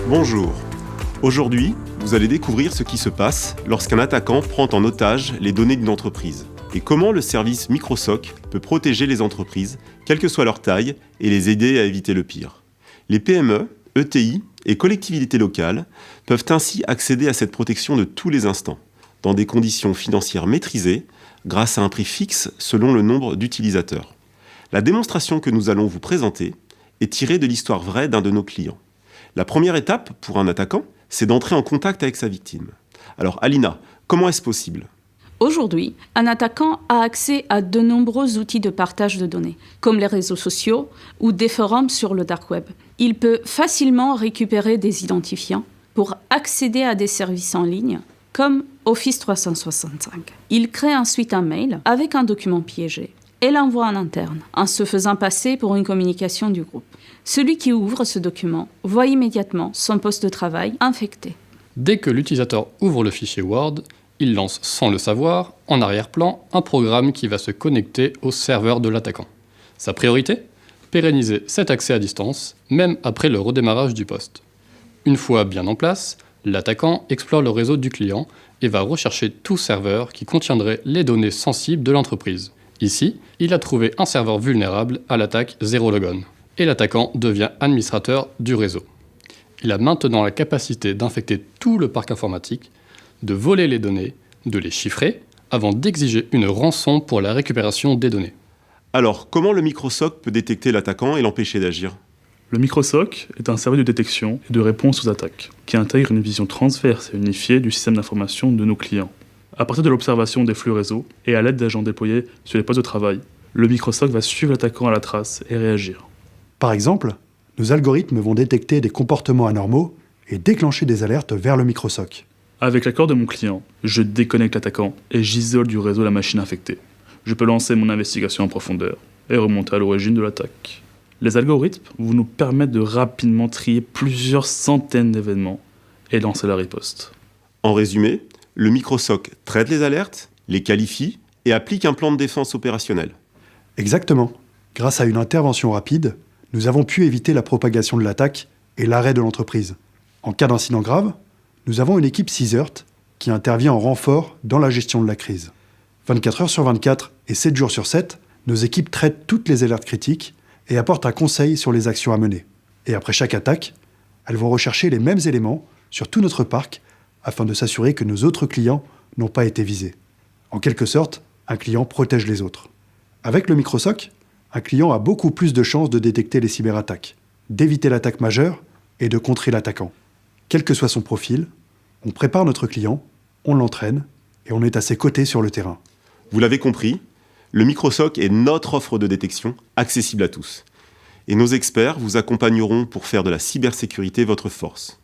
Bonjour. Aujourd'hui, vous allez découvrir ce qui se passe lorsqu'un attaquant prend en otage les données d'une entreprise et comment le service Microsoc peut protéger les entreprises, quelle que soit leur taille, et les aider à éviter le pire. Les PME, ETI et collectivités locales peuvent ainsi accéder à cette protection de tous les instants, dans des conditions financières maîtrisées, grâce à un prix fixe selon le nombre d'utilisateurs. La démonstration que nous allons vous présenter est tirée de l'histoire vraie d'un de nos clients. La première étape pour un attaquant, c'est d'entrer en contact avec sa victime. Alors Alina, comment est-ce possible ? Aujourd'hui, un attaquant a accès à de nombreux outils de partage de données, comme les réseaux sociaux ou des forums sur le dark web. Il peut facilement récupérer des identifiants pour accéder à des services en ligne, comme Office 365. Il crée ensuite un mail avec un document piégé et l'envoie en interne, en se faisant passer pour une communication du groupe. Celui qui ouvre ce document voit immédiatement son poste de travail infecté. Dès que l'utilisateur ouvre le fichier Word, il lance sans le savoir, en arrière-plan, un programme qui va se connecter au serveur de l'attaquant. Sa priorité ? Pérenniser cet accès à distance, même après le redémarrage du poste. Une fois bien en place, l'attaquant explore le réseau du client et va rechercher tout serveur qui contiendrait les données sensibles de l'entreprise. Ici, il a trouvé un serveur vulnérable à l'attaque Zero Logon, et l'attaquant devient administrateur du réseau. Il a maintenant la capacité d'infecter tout le parc informatique, de voler les données, de les chiffrer, avant d'exiger une rançon pour la récupération des données. Alors, comment le Microsoc peut détecter l'attaquant et l'empêcher d'agir ? Le Microsoc est un service de détection et de réponse aux attaques, qui intègre une vision transverse et unifiée du système d'information de nos clients. À partir de l'observation des flux réseau et à l'aide d'agents déployés sur les postes de travail, le Microsoc va suivre l'attaquant à la trace et réagir. Par exemple, nos algorithmes vont détecter des comportements anormaux et déclencher des alertes vers le Microsoc. Avec l'accord de mon client, je déconnecte l'attaquant et j'isole du réseau la machine infectée. Je peux lancer mon investigation en profondeur et remonter à l'origine de l'attaque. Les algorithmes vont nous permettre de rapidement trier plusieurs centaines d'événements et lancer la riposte. En résumé, le Microsoc traite les alertes, les qualifie et applique un plan de défense opérationnel. Exactement. Grâce à une intervention rapide, nous avons pu éviter la propagation de l'attaque et l'arrêt de l'entreprise. En cas d'incident grave, nous avons une équipe CSIRT qui intervient en renfort dans la gestion de la crise. 24 heures sur 24 et 7 jours sur 7, nos équipes traitent toutes les alertes critiques et apportent un conseil sur les actions à mener. Et après chaque attaque, elles vont rechercher les mêmes éléments sur tout notre parc afin de s'assurer que nos autres clients n'ont pas été visés. En quelque sorte, un client protège les autres. Avec le Microsoc, un client a beaucoup plus de chances de détecter les cyberattaques, d'éviter l'attaque majeure et de contrer l'attaquant. Quel que soit son profil, on prépare notre client, on l'entraîne et on est à ses côtés sur le terrain. Vous l'avez compris, le Microsoc est notre offre de détection accessible à tous. Et nos experts vous accompagneront pour faire de la cybersécurité votre force.